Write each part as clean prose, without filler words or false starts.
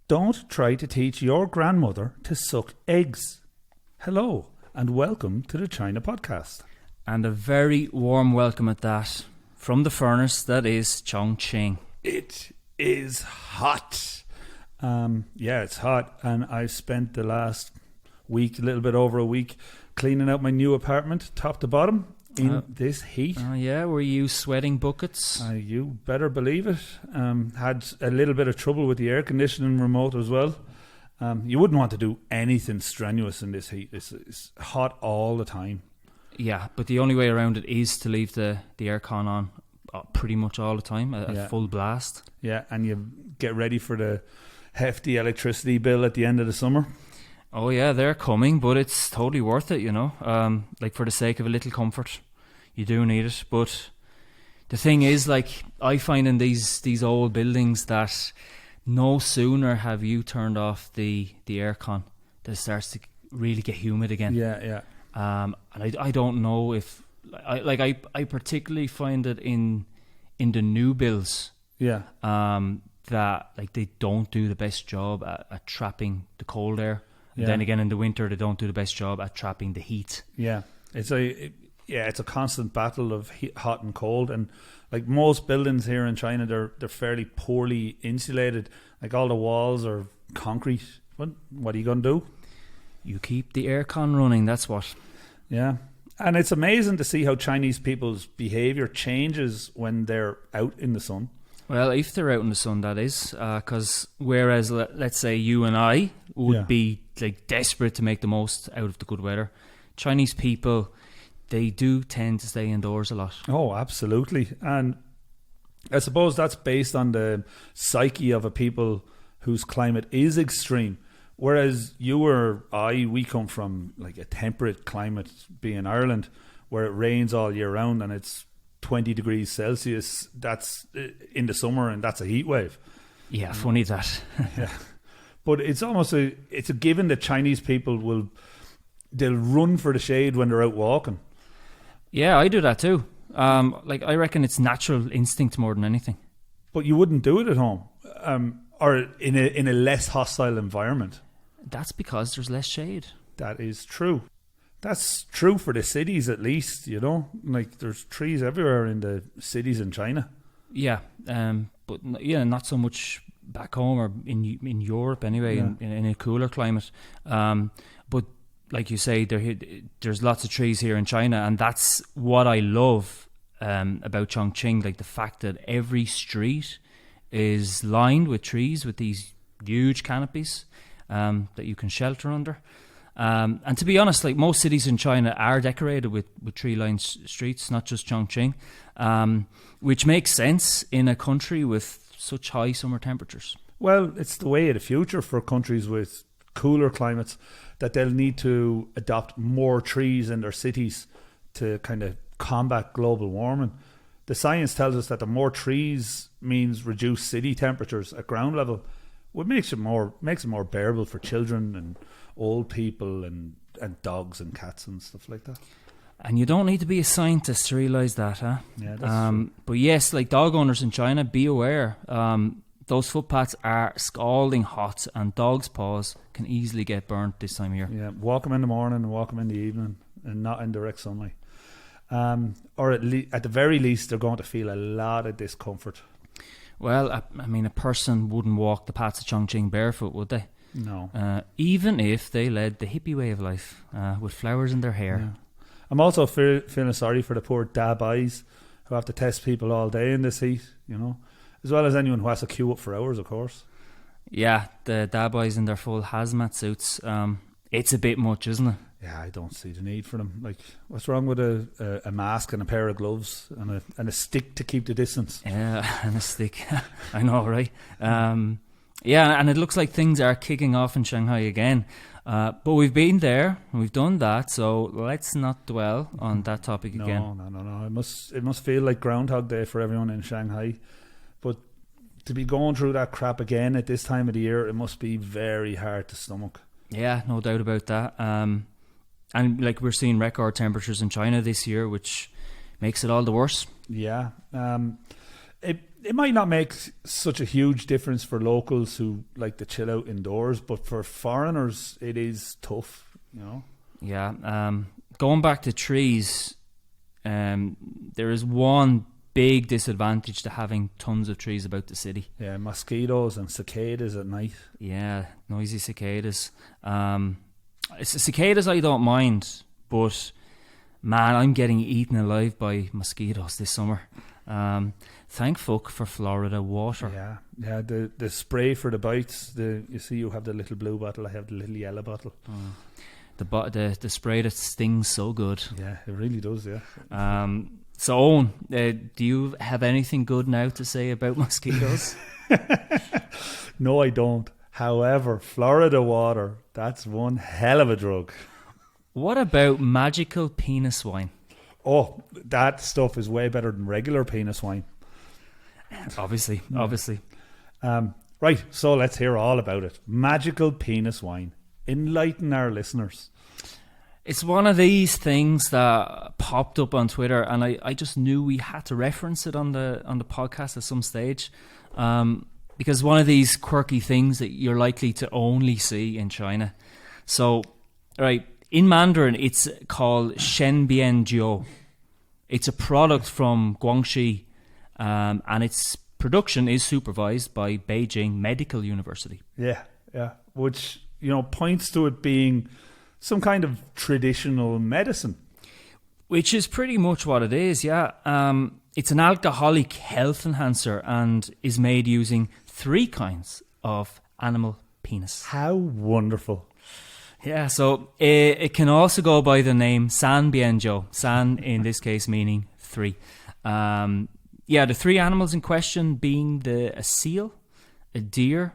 Don't try to teach your grandmother to suck eggs. Hello, and welcome to the China Podcast. And a very warm welcome at that from the furnace that is Chongqing. It is hot. Yeah, it's hot, and I've spent the last week, a little bit over a week, cleaning out my new apartment, top to bottom, in this heat. Oh yeah, were you sweating buckets? You better believe it. Had a little bit of trouble with the air conditioning remote as well. You wouldn't want to do anything strenuous in this heat. It's hot all the time. Yeah, but the only way around it is to leave the aircon on pretty much all the time, at full blast. Yeah, and you get ready for the hefty electricity bill at the end of the summer. Oh yeah, they're coming, but it's totally worth it, you know. Like, for the sake of a little comfort, you do need it. But the thing is, like, I find in these old buildings that no sooner have you turned off the aircon that it starts to really get humid again. Yeah. And I don't know if I particularly find it in the new builds. Yeah. That, like, they don't do the best job at trapping the cold air. Yeah. Then again, in the winter, they don't do the best job at trapping the heat. Yeah, it's a constant battle of hot and cold, and like most buildings here in China, they're fairly poorly insulated. Like, all the walls are concrete. What are you going to do? You keep the aircon running. That's what. Yeah, and it's amazing to see how Chinese people's behaviour changes when they're out in the sun. Well, if they're out in the sun, that is, because whereas let's say you and I would be like desperate to make the most out of the good weather, Chinese people, they do tend to stay indoors a lot. Oh, absolutely. And I suppose that's based on the psyche of a people whose climate is extreme. Whereas you or I, we come from like a temperate climate, being Ireland, where it rains all year round and it's 20 degrees Celsius. That's in the summer, and that's a heat wave. Yeah, funny that. Yeah. But it's almost a given that Chinese people they'll run for the shade when they're out walking. Yeah, I do that too. Like, I reckon it's natural instinct more than anything. But you wouldn't do it at home, or in a less hostile environment. That's because there's less shade. That is true. That's true for the cities, at least, you know. Like, there's trees everywhere in the cities in China. Yeah, but yeah, not so much back home or in Europe anyway, in a cooler climate. But like you say, there's lots of trees here in China, and that's what I love about Chongqing. Like, the fact that every street is lined with trees, with these huge canopies that you can shelter under. And to be honest, like, most cities in China are decorated with tree-lined streets, not just Chongqing, which makes sense in a country with such high summer temperatures. Well, it's the way of the future for countries with cooler climates, that they'll need to adopt more trees in their cities to kind of combat global warming. The science tells us that the more trees means reduced city temperatures at ground level, what makes it more bearable for children and old people and dogs and cats and stuff like that. And you don't need to be a scientist to realise that, huh? Yeah, that's true. But yes, like, dog owners in China, be aware. Those footpaths are scalding hot, and dogs' paws can easily get burnt this time of year. Yeah, walk them in the morning and walk them in the evening, and not in direct sunlight. Or at the very least, they're going to feel a lot of discomfort. Well, I mean, a person wouldn't walk the paths of Chongqing barefoot, would they? No. Even if they led the hippie way of life, with flowers in their hair. Yeah. I'm also feeling sorry for the poor dab eyes who have to test people all day in this heat, you know, as well as anyone who has to queue up for hours, of course. Yeah, the dab eyes in their full hazmat suits. It's a bit much, isn't it? Yeah, I don't see the need for them. Like, what's wrong with a mask and a pair of gloves and a stick to keep the distance? Yeah, and a stick. I know, right? Yeah, and it looks like things are kicking off in Shanghai again. But we've been there, we've done that, so let's not dwell on that topic again. No. It must feel like Groundhog Day for everyone in Shanghai. But to be going through that crap again at this time of the year, it must be very hard to stomach. Yeah, no doubt about that. And like, we're seeing record temperatures in China this year, which makes it all the worse. Yeah. It it might not make such a huge difference for locals who like to chill out indoors, but for foreigners, it is tough, you know. Yeah. Going back to trees, there is one big disadvantage to having tons of trees about the city. Yeah, mosquitoes and cicadas at night. Yeah, noisy cicadas. Cicadas I don't mind, but man, I'm getting eaten alive by mosquitoes this summer. Thank fuck for Florida water. Yeah. The spray for the bites. You see, you have the little blue bottle. I have the little yellow bottle. The spray that stings so good. Yeah, it really does. Yeah. So, Owen, do you have anything good now to say about mosquitoes? No, I don't. However, Florida water, that's one hell of a drug. What about magical penis wine? Oh, that stuff is way better than regular penis wine. Obviously. Right, so let's hear all about it. Magical penis wine. Enlighten our listeners. It's one of these things that popped up on Twitter, and I just knew we had to reference it on the podcast at some stage, because one of these quirky things that you're likely to only see in China. So, right, in Mandarin, it's called Shen Bian Jiu. It's a product from Guangxi, and its production is supervised by Beijing Medical University. Yeah, which, you know, points to it being some kind of traditional medicine. Which is pretty much what it is, yeah. It's an alcoholic health enhancer and is made using 3 kinds of animal penis. How wonderful. Yeah, so it can also go by the name San Bianzhou. San, in this case, meaning 3. The 3 animals in question being a seal, a deer,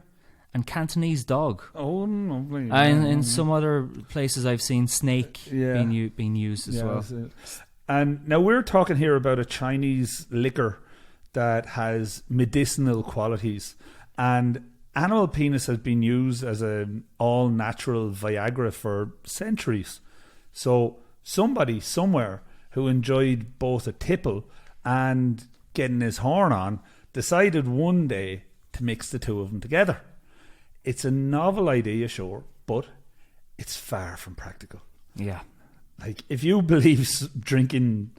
and Cantonese dog. Oh, lovely. And in some other places I've seen snake being used as well. And now we're talking here about a Chinese liquor that has medicinal qualities. And animal penis has been used as an all-natural Viagra for centuries. So somebody somewhere who enjoyed both a tipple and getting his horn on decided one day to mix the two of them together. It's a novel idea, sure, but it's far from practical. Yeah. Like, if you believe drinking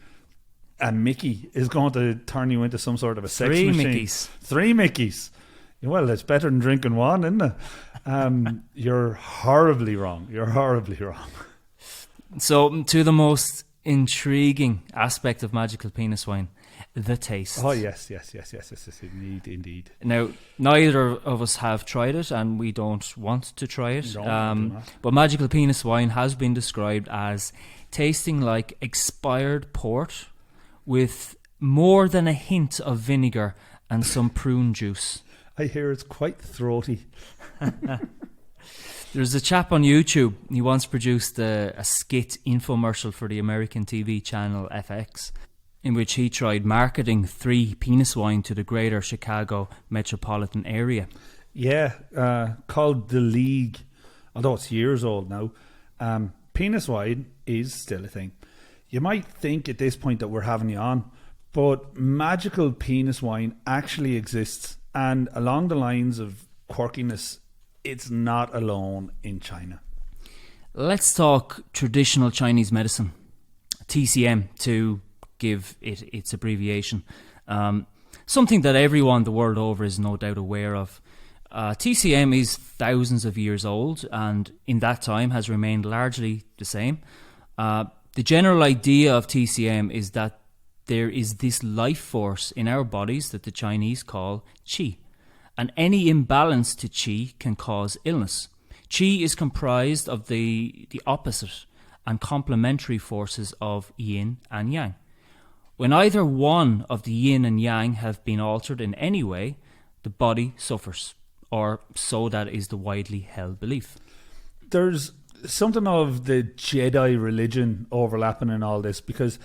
a Mickey is going to turn you into some sort of a sex machine. 3 Mickeys. Well, it's better than drinking one, isn't it? You're horribly wrong. So, to the most intriguing aspect of magical penis wine, the taste. Oh, yes, indeed. Now, neither of us have tried it, and we don't want to try it. No, but magical penis wine has been described as tasting like expired port with more than a hint of vinegar and some prune juice. I hear it's quite throaty. There's a chap on YouTube. He once produced a skit infomercial for the American TV channel FX, in which he tried marketing 3 penis wine to the greater Chicago metropolitan area. Yeah, called The League, although it's years old now. Penis wine is still a thing. You might think at this point that we're having you on, but magical penis wine actually exists, and along the lines of quirkiness, it's not alone in China. Let's talk traditional Chinese medicine, TCM, to give it its abbreviation. Something that everyone the world over is no doubt aware of. TCM is thousands of years old, and in that time has remained largely the same. The general idea of TCM is that there is this life force in our bodies that the Chinese call qi, and any imbalance to qi can cause illness. Qi is comprised of the opposite and complementary forces of yin and yang. When either one of the yin and yang have been altered in any way, the body suffers, or so that is the widely held belief. There's something of the Jedi religion overlapping in all this, because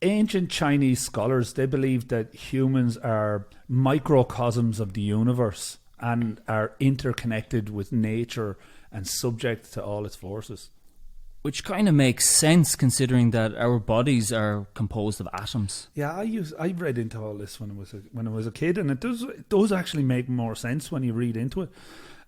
ancient Chinese scholars, they believed that humans are microcosms of the universe and are interconnected with nature and subject to all its forces. Which kind of makes sense considering that our bodies are composed of atoms. Yeah, I read into all this when I was a kid, and it does actually make more sense when you read into it.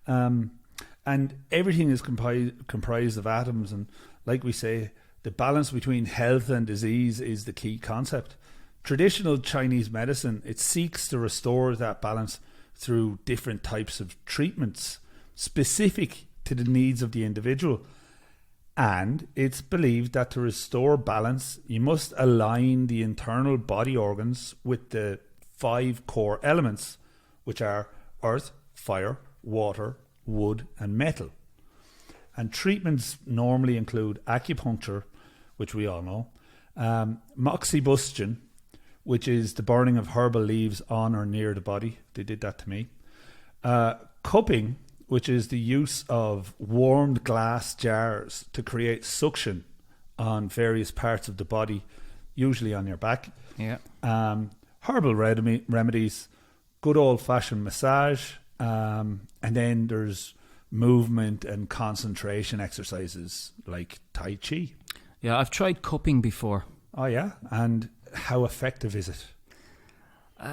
And everything is comprised of atoms, and like we say, the balance between health and disease is the key concept. Traditional Chinese medicine, it seeks to restore that balance through different types of treatments specific to the needs of the individual. And it's believed that to restore balance, you must align the internal body organs with the 5 core elements, which are earth, fire, water, wood, and metal. And treatments normally include acupuncture, which we all know, moxibustion, which is the burning of herbal leaves on or near the body. They did that to me. Cupping, which is the use of warmed glass jars to create suction on various parts of the body, usually on your back. Yeah. Herbal remedies, good old-fashioned massage, and then there's movement and concentration exercises like Tai Chi. Yeah, I've tried cupping before. Oh, yeah? And how effective is it?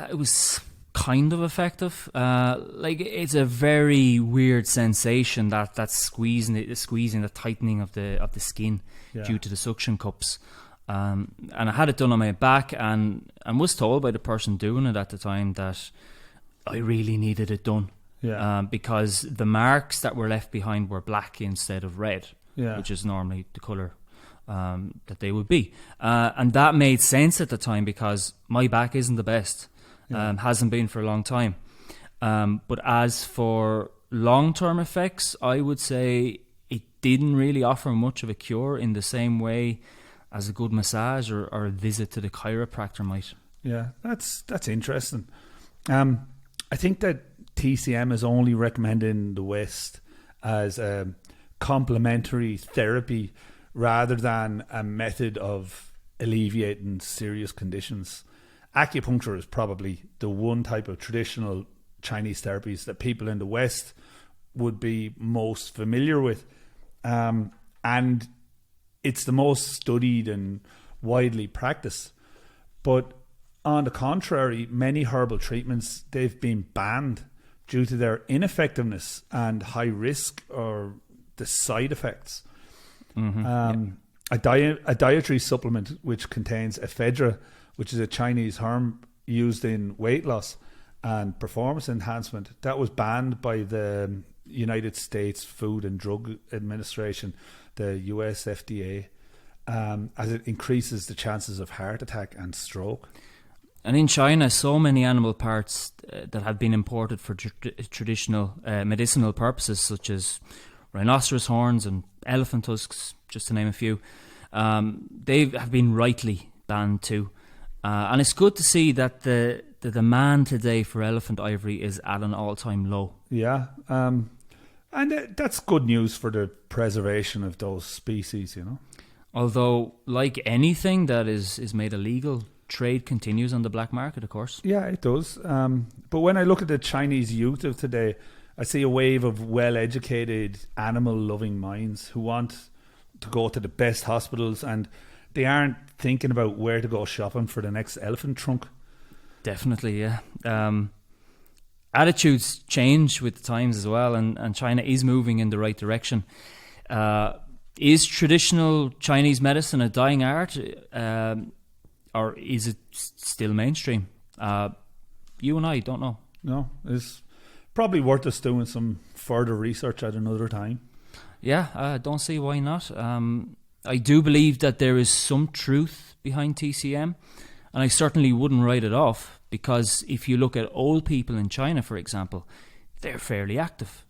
It was kind of effective. Like, it's a very weird sensation, that squeezing, the tightening of the skin due to the suction cups. And I had it done on my back, and was told by the person doing it at the time that I really needed it done. Yeah. Because the marks that were left behind were black instead of red, which is normally the colour that they would be. And that made sense at the time because my back isn't the best. Hasn't been for a long time. But as for long-term effects, I would say it didn't really offer much of a cure in the same way as a good massage or a visit to the chiropractor might. Yeah, that's interesting. I think that TCM is only recommended in the West as a complementary therapy rather than a method of alleviating serious conditions. Acupuncture is probably the one type of traditional Chinese therapies that people in the West would be most familiar with. And it's the most studied and widely practiced. But on the contrary, many herbal treatments, they've been banned due to their ineffectiveness and high risk or the side effects. A dietary supplement which contains ephedra, which is a Chinese herb used in weight loss and performance enhancement, that was banned by the United States Food and Drug Administration, the US FDA, as it increases the chances of heart attack and stroke. And in China, so many animal parts that have been imported for traditional medicinal purposes, such as rhinoceros horns and elephant tusks, just to name a few, they have been rightly banned too. And it's good to see that the demand today for elephant ivory is at an all-time low. Yeah, and that's good news for the preservation of those species, you know. Although, like anything that is made illegal, trade continues on the black market, of course. Yeah, it does. But when I look at the Chinese youth of today, I see a wave of well-educated, animal-loving minds who want to go to the best hospitals, and they aren't thinking about where to go shopping for the next elephant trunk. Definitely, yeah. Attitudes change with the times as well, and China is moving in the right direction. Is traditional Chinese medicine a dying art, or is it still mainstream? You and I don't know. No, it's probably worth us doing some further research at another time. Yeah, I don't see why not. I do believe that there is some truth behind TCM, and I certainly wouldn't write it off, because if you look at old people in China, for example, they're fairly active.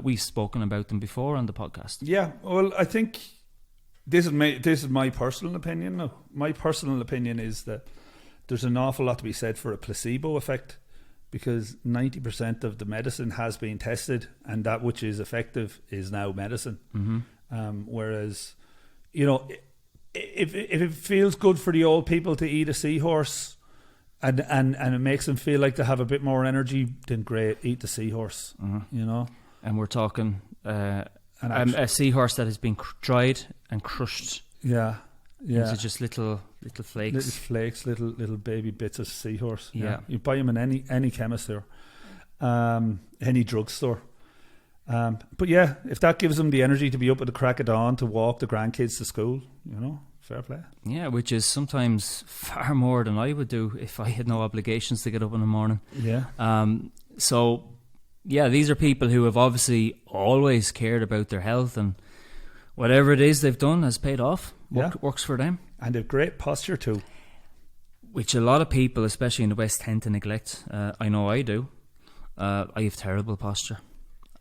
We've spoken about them before on the podcast. Yeah, well, I think this is my personal opinion. No, my personal opinion is that there's an awful lot to be said for a placebo effect, because 90% of the medicine has been tested, and that which is effective is now medicine. Whereas, you know, if it feels good for the old people to eat a seahorse and it makes them feel like they have a bit more energy, then great, eat the seahorse, you know. And we're talking And a seahorse that has been dried and crushed yeah. into just little flakes. Little baby bits of seahorse. Yeah. You buy them in any chemist store, any drugstore. But yeah, if that gives them the energy to be up at the crack of dawn to walk the grandkids to school, fair play. Yeah, which is sometimes far more than I would do if I had no obligations to get up in the morning. Yeah. So, yeah, these are people who have obviously always cared about their health, and whatever it is they've done has paid off. Works for them. And they've great posture too. Which a lot of people, especially in the West, tend to neglect. I know I do. I have terrible posture.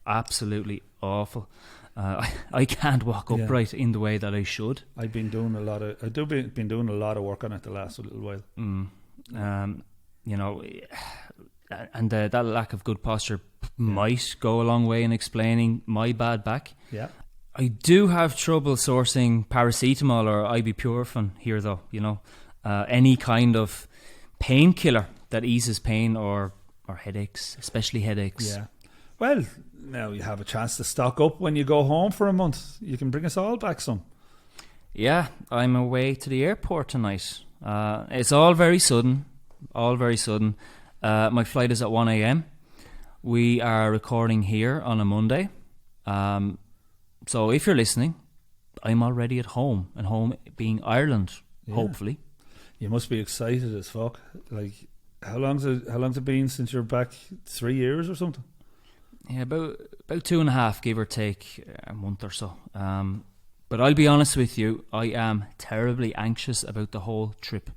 Absolutely awful. I can't walk upright in the way that I should. I've been doing a lot of work on it the last little while. And that lack of good posture might go a long way in explaining my bad back. Yeah. I do have trouble sourcing paracetamol or ibuprofen here, though. Any kind of painkiller that eases pain or headaches, especially headaches. Yeah. Well, now you have a chance to stock up when you go home for a month. You can bring us all back some. Yeah, I'm away to the airport tonight. It's all very sudden. My flight is at 1 a.m. We are recording here on a Monday. So if you're listening, I'm already at home, and home being Ireland, hopefully. You must be excited as fuck. Like, how long's it been since you're back? 3 years or something? Yeah, about 2.5, give or take a month or so. But I'll be honest with you, I am terribly anxious about the whole trip.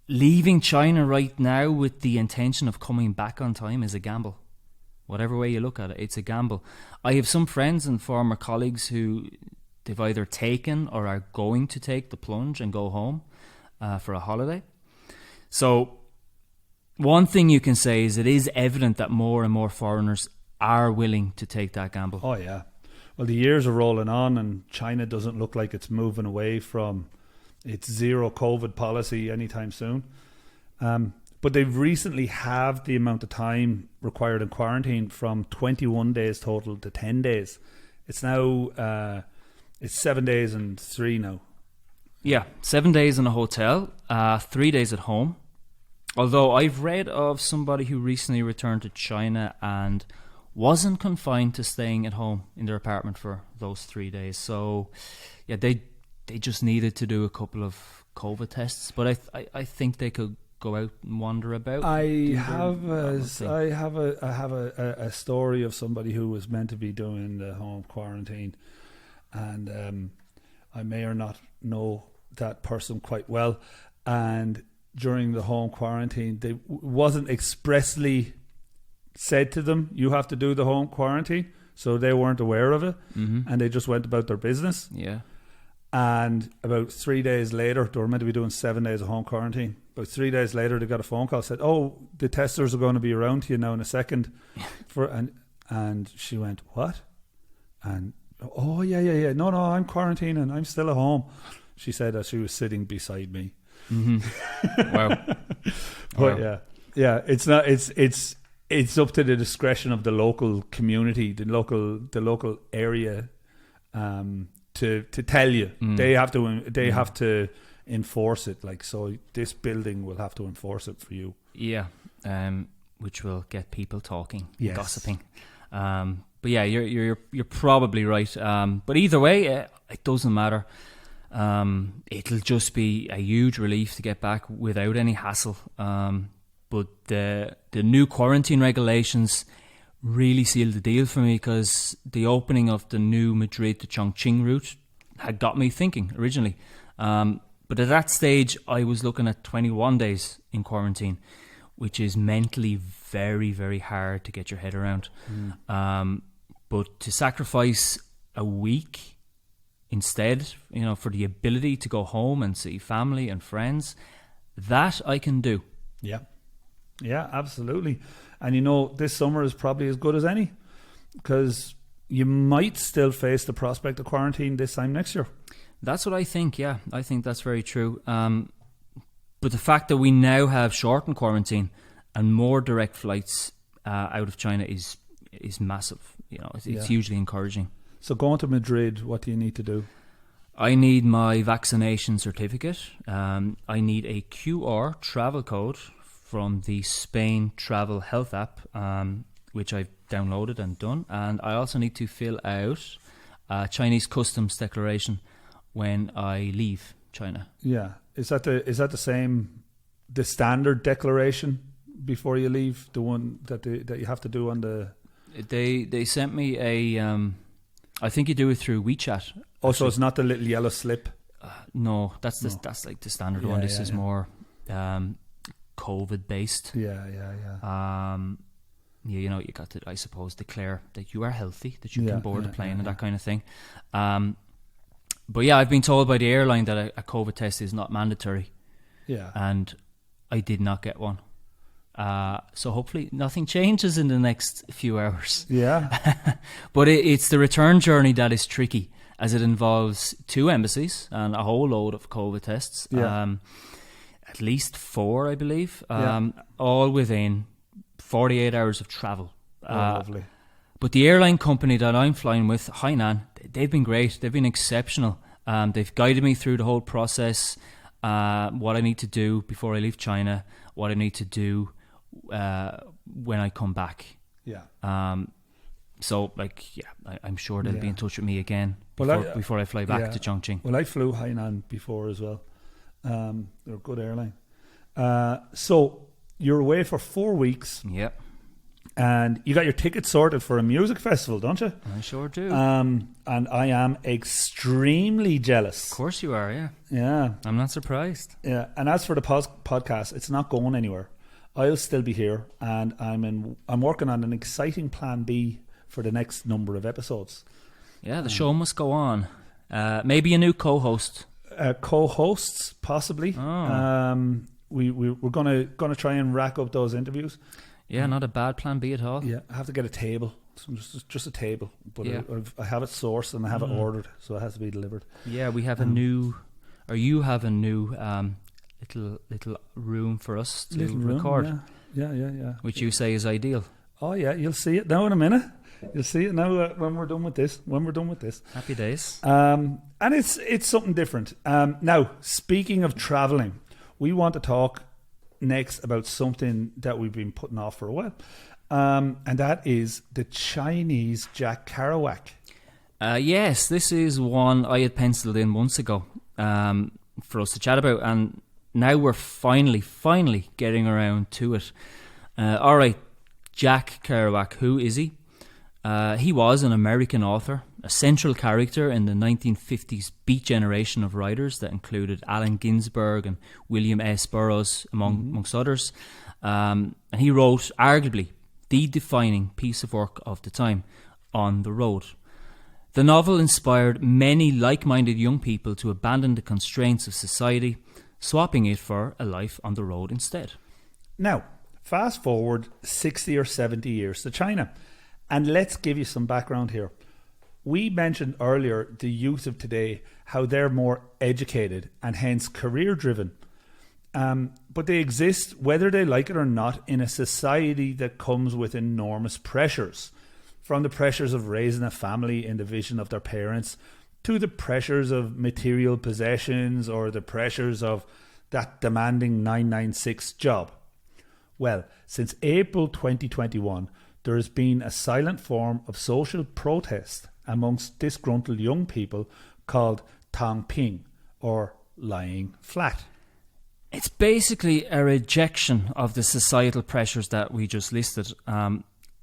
Leaving China right now with the intention of coming back on time is a gamble. Whatever way you look at it, it's a gamble. I have some friends and former colleagues who they've either taken or are going to take the plunge and go home for a holiday. So one thing you can say is it is evident that more and more foreigners are willing to take that gamble. Oh, yeah. Well, the years are rolling on, and China doesn't look like it's moving away from its zero COVID policy anytime soon. But they've recently halved the amount of time required in quarantine from 21 days total to 10 days. It's now it's 7 days and 3 now. Yeah, 7 days in a hotel, 3 days at home. Although I've read of somebody who recently returned to China and wasn't confined to staying at home in their apartment for those 3 days. So, yeah, they just needed to do a couple of COVID tests. But I think they could go out and wander about. I have a story of somebody who was meant to be doing the home quarantine, and I may or not know that person quite well, and during the home quarantine they wasn't expressly said to them you have to do the home quarantine, so they weren't aware of it, and they just went about their business. Yeah. And about 3 days later, they were meant to be doing 7 days of home quarantine. About 3 days later, they got a phone call, said, "Oh, the testers are going to be around to you now in a second." And she went, "What?" And, "Oh, yeah. No, I'm quarantining. I'm still at home." She said that she was sitting beside me. Wow. But yeah, it's not. It's up to the discretion of the local community, the local area, to tell you. They have to enforce it. Like, so this building will have to enforce it for you. Yeah, which will get people talking, yes. Gossiping. But yeah, you're probably right. But either way, it doesn't matter. It'll just be a huge relief to get back without any hassle. But the new quarantine regulations really sealed the deal for me, because the opening of the new Madrid to Chongqing route had got me thinking originally. But at that stage, I was looking at 21 days in quarantine, which is mentally very, very hard to get your head around. But to sacrifice a week instead, for the ability to go home and see family and friends, that I can do. Yeah, absolutely. And this summer is probably as good as any, because you might still face the prospect of quarantine this time next year. That's what I think, yeah. I think that's very true. But the fact that we now have shortened quarantine and more direct flights out of China is is massive. It's Yeah. hugely encouraging. So going to Madrid, what do you need to do? I need my vaccination certificate. I need a QR travel code from the Spain Travel Health app, which I've downloaded and done. And I also need to fill out a Chinese customs declaration when I leave China. Yeah. Is that the same, the standard declaration before you leave, the one that you have to do on the... They sent me a... I think you do it through WeChat. Oh, so it's not the little yellow slip? No, that's like the standard one. This is more COVID based. Yeah. You got to, I suppose, declare that you are healthy, that you can board a plane and that kind of thing. But yeah, I've been told by the airline that a COVID test is not mandatory. Yeah. And I did not get one. So hopefully nothing changes in the next few hours. Yeah. But it's the return journey that is tricky, as it involves 2 embassies and a whole load of COVID tests. Yeah. At least 4, I believe. Yeah. All within 48 hours of travel. Lovely. But the airline company that I'm flying with, Hainan, they've been great. They've been exceptional. They've guided me through the whole process, what I need to do before I leave China, what I need to do when I come back. Yeah. So, I'm sure they'll be in touch with me again before I fly back to Chongqing. Well, I flew Hainan before as well. They're a good airline. So you're away for 4 weeks. Yep. And you got your ticket sorted for a music festival, don't you? I sure do. And I am extremely jealous. Of course you are, yeah. Yeah. I'm not surprised. Yeah. And as for the podcast, it's not going anywhere. I'll still be here, and I'm working on an exciting plan B for the next number of episodes. Yeah, the show must go on. Maybe a new co-host. Co-hosts, possibly. Oh. We're gonna try and rack up those interviews. Yeah, not a bad plan B at all. Yeah, I have to get a table, just a table, but I have it sourced and I have it ordered, so it has to be delivered. Yeah, we have a new, or you have a new little room for us to record. Yeah. Which you say is ideal. Oh yeah, you'll see it now in a minute. You'll see it now when we're done with this. Happy days. And it's something different. Now, speaking of traveling, we want to talk next about something that we've been putting off for a while, and that is the Chinese Jack Kerouac. Yes, this is one I had penciled in months ago for us to chat about, and now we're finally getting around to it. All right, Jack Kerouac, who is he? He was an American author, a central character in the 1950s Beat generation of writers that included Allen Ginsberg and William S. Burroughs, amongst others. And he wrote arguably the defining piece of work of the time, On the Road. The novel inspired many like-minded young people to abandon the constraints of society, swapping it for a life on the road instead. Now, fast forward 60 or 70 years to China. And let's give you some background here. We mentioned earlier the youth of today, how they're more educated and hence career driven. But they exist, whether they like it or not, in a society that comes with enormous pressures. From the pressures of raising a family in the vision of their parents, to the pressures of material possessions or the pressures of that demanding 996 job. Well, since April 2021, there has been a silent form of social protest amongst disgruntled young people called Tangping, or lying flat. It's basically a rejection of the societal pressures that we just listed,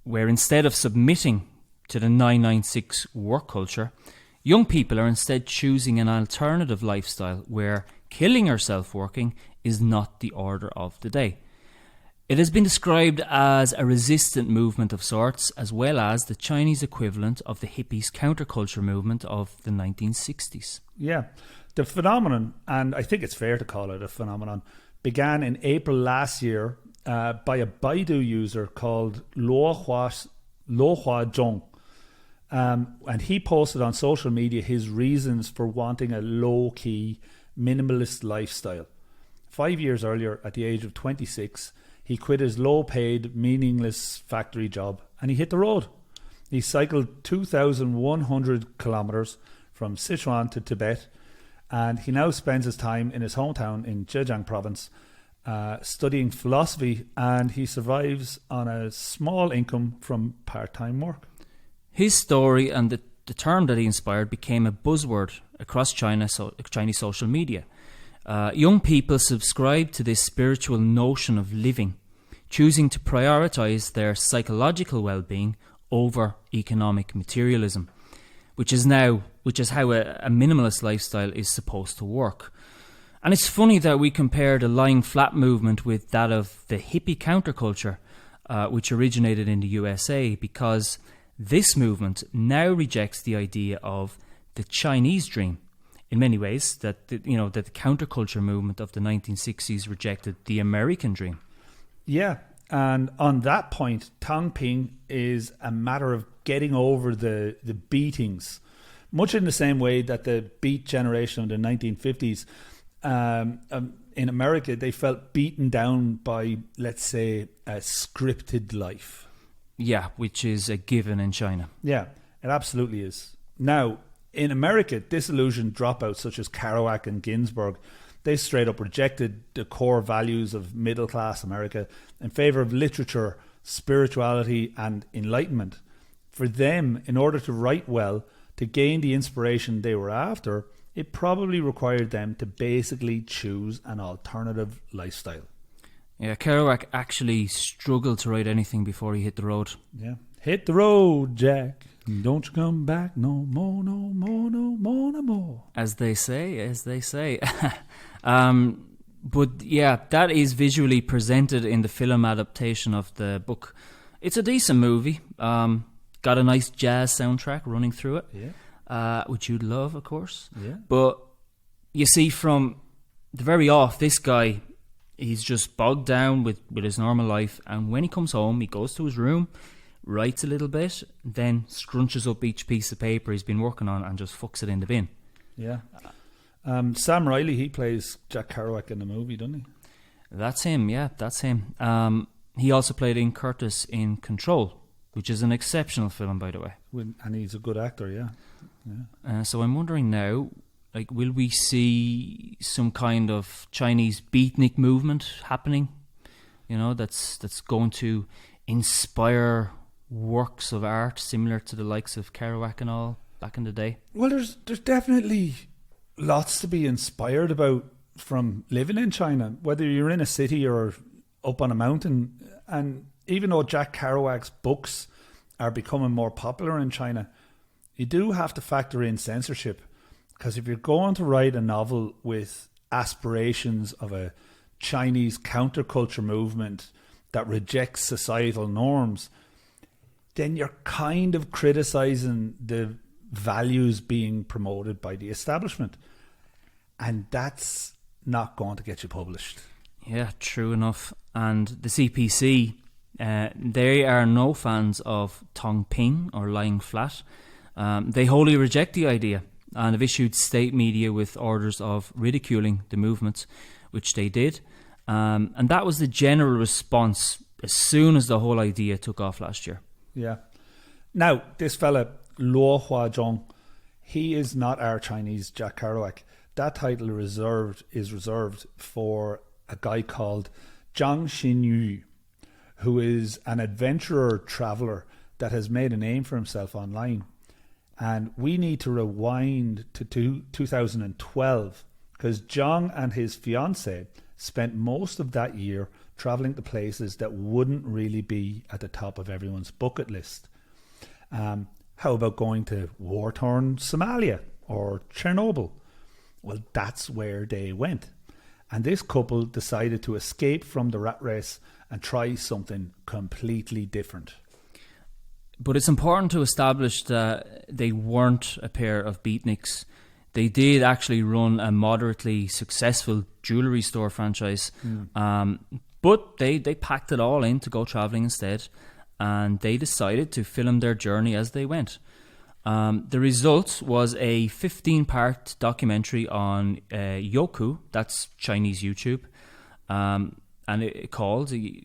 where instead of submitting to the 996 work culture, young people are instead choosing an alternative lifestyle where killing yourself working is not the order of the day. It has been described as a resistant movement of sorts, as well as the Chinese equivalent of the hippies' counterculture movement of the 1960s. Yeah, the phenomenon, and I think it's fair to call it a phenomenon, began in April last year by a Baidu user called Luohua Zhong. And he posted on social media his reasons for wanting a low-key, minimalist lifestyle. 5 years earlier, at the age of 26, he quit his low-paid, meaningless factory job and he hit the road. He cycled 2,100 kilometers from Sichuan to Tibet, and he now spends his time in his hometown in Zhejiang province studying philosophy, and he survives on a small income from part-time work. His story and the term that he inspired became a buzzword across Chinese social media. Young people subscribe to this spiritual notion of living, choosing to prioritize their psychological well-being over economic materialism, which is how a minimalist lifestyle is supposed to work. And it's funny that we compare the lying flat movement with that of the hippie counterculture, which originated in the USA, because this movement now rejects the idea of the Chinese dream. In many ways, that the counterculture movement of the 1960s rejected the American dream. Yeah, and on that point, Tongping is a matter of getting over the beatings, much in the same way that the Beat generation of the 1950s, in America, they felt beaten down by, let's say, a scripted life. Yeah, which is a given in China. Yeah, it absolutely is. Now, in America, disillusioned dropouts such as Kerouac and Ginsberg, they straight up rejected the core values of middle-class America in favour of literature, spirituality and enlightenment. For them, in order to write well, to gain the inspiration they were after, it probably required them to basically choose an alternative lifestyle. Yeah, Kerouac actually struggled to write anything before he hit the road. Yeah. Hit the road, Jack. Don't you come back no more, no more, no more, no more. As they say. But yeah, that is visually presented in the film adaptation of the book. It's a decent movie. Got a nice jazz soundtrack running through it. Yeah. Which you'd love, of course. Yeah. But you see, from the very off, this guy, he's just bogged down with his normal life, and when he comes home, he goes to his room, writes a little bit, then scrunches up each piece of paper he's been working on and just fucks it in the bin. Yeah. Sam Riley, he plays Jack Kerouac in the movie, doesn't he? That's him, yeah, that's him. He also played Ian Curtis in Control, which is an exceptional film, by the way. And he's a good actor, yeah. So I'm wondering now, like, will we see some kind of Chinese beatnik movement happening? You know, that's going to inspire works of art similar to the likes of Kerouac and all back in the day? Well, there's definitely lots to be inspired about from living in China, whether you're in a city or up on a mountain. And even though Jack Kerouac's books are becoming more popular in China, you do have to factor in censorship. Because if you're going to write a novel with aspirations of a Chinese counterculture movement that rejects societal norms, then you're kind of criticizing the values being promoted by the establishment. And that's not going to get you published. Yeah, true enough. And the CPC, they are no fans of Tongping or lying flat. They wholly reject the idea and have issued state media with orders of ridiculing the movement, which they did. And that was the general response as soon as the whole idea took off last year. Yeah. Now, this fella, Luo Huazhong, he is not our Chinese Jack Kerouac. That title is reserved for a guy called Zhang Xinyu, who is an adventurer traveller that has made a name for himself online. And we need to rewind to 2012, because Zhang and his fiancée spent most of that year travelling to places that wouldn't really be at the top of everyone's bucket list. How about going to war-torn Somalia or Chernobyl? Well, that's where they went. And this couple decided to escape from the rat race and try something completely different. But it's important to establish that they weren't a pair of beatniks. They did actually run a moderately successful jewellery store franchise. But they packed it all in to go travelling instead. And they decided to film their journey as they went. The result was a 15-part documentary on Youku, that's Chinese YouTube. And it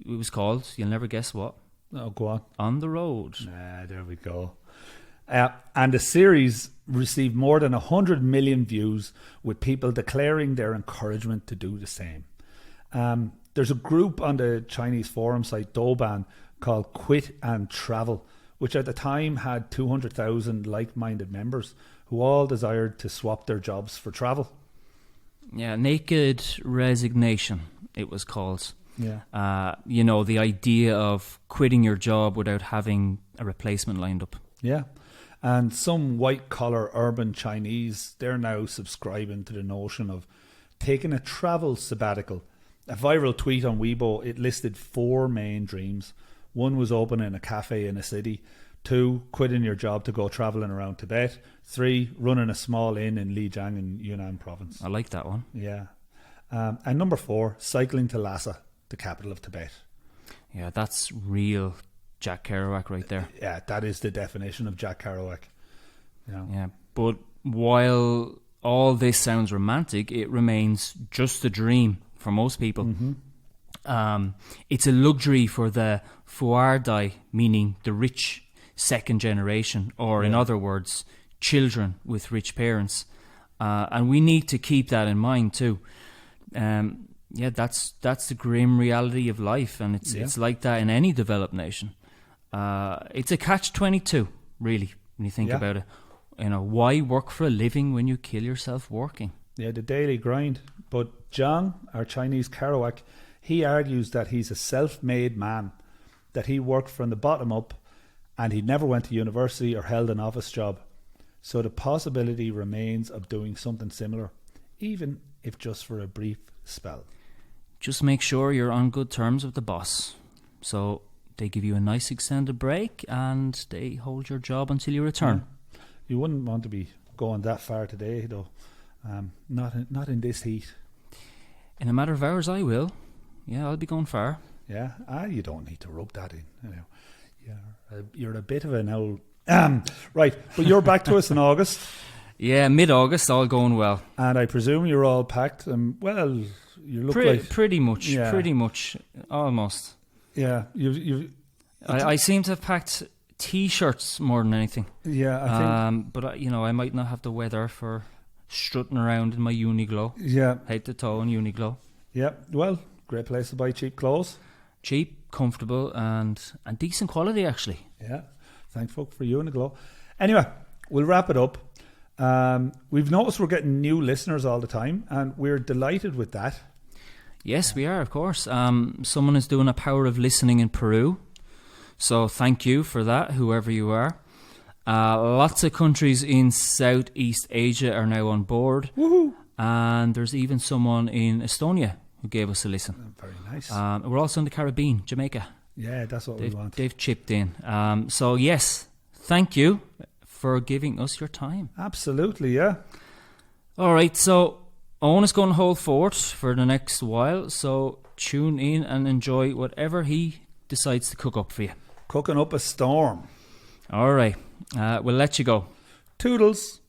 was called, you'll never guess what. Oh, go on. On the Road. There we go. And the series received more than 100 million views, with people declaring their encouragement to do the same. There's a group on the Chinese forum site Douban called Quit and Travel, which at the time had 200,000 like-minded members who all desired to swap their jobs for travel. Yeah, Naked Resignation, it was called. Yeah. The idea of quitting your job without having a replacement lined up. Yeah. And some white-collar urban Chinese, they're now subscribing to the notion of taking a travel sabbatical. A viral tweet on Weibo, it listed 4 main dreams. 1 was opening a cafe in a city. 2, quitting your job to go travelling around Tibet. 3, running a small inn in Lijiang in Yunnan province. I like that one. Yeah. And number 4, cycling to Lhasa, the capital of Tibet. Yeah, that's real Jack Kerouac right there. Yeah, that is the definition of Jack Kerouac. Yeah, but while all this sounds romantic, it remains just a dream for most people. Mm-hmm. It's a luxury for the fuardai, meaning the rich second generation, or in other words, children with rich parents. And we need to keep that in mind too. That's the grim reality of life, and it's like that in any developed nation. It's a catch-22, really, when you think about it. Why work for a living when you kill yourself working? Yeah, the daily grind. But Zhang, our Chinese Kerouac, he argues that he's a self-made man, that he worked from the bottom up, and he never went to university or held an office job. So the possibility remains of doing something similar, even if just for a brief spell. Just make sure you're on good terms with the boss. So they give you a nice extended break and they hold your job until you return. You wouldn't want to be going that far today, though. Not in this heat. In a matter of hours, I will. Yeah, I'll be going far. Yeah, you don't need to rub that in. You're a bit of an old... right, but you're back to us in August. Yeah, mid-August, all going well. And I presume you're all packed. Well, you look like... Pretty much, almost. Yeah, I seem to have packed T-shirts more than anything. Yeah, I think... But, I might not have the weather for strutting around in my Uniqlo. Yeah. Head to toe in Uniqlo. Yeah, well, great place to buy cheap clothes. Cheap, comfortable, and decent quality, actually. Yeah, thanks, folk, for Uniqlo. Anyway, we'll wrap it up. We've noticed we're getting new listeners all the time, and we're delighted with that. Yes, we are, of course. Someone is doing a power of listening in Peru, so thank you for that, whoever you are. Lots of countries in Southeast Asia are now on board. Woohoo! And there's even someone in Estonia who gave us a listen. Very nice. We're also in the Caribbean, Jamaica. Yeah, that's what we want. They've chipped in. So yes, thank you for giving us your time. Absolutely, yeah. All right, so Owen is going to hold fort for the next while, so tune in and enjoy whatever he decides to cook up for you. Cooking up a storm. All right, we'll let you go. Toodles.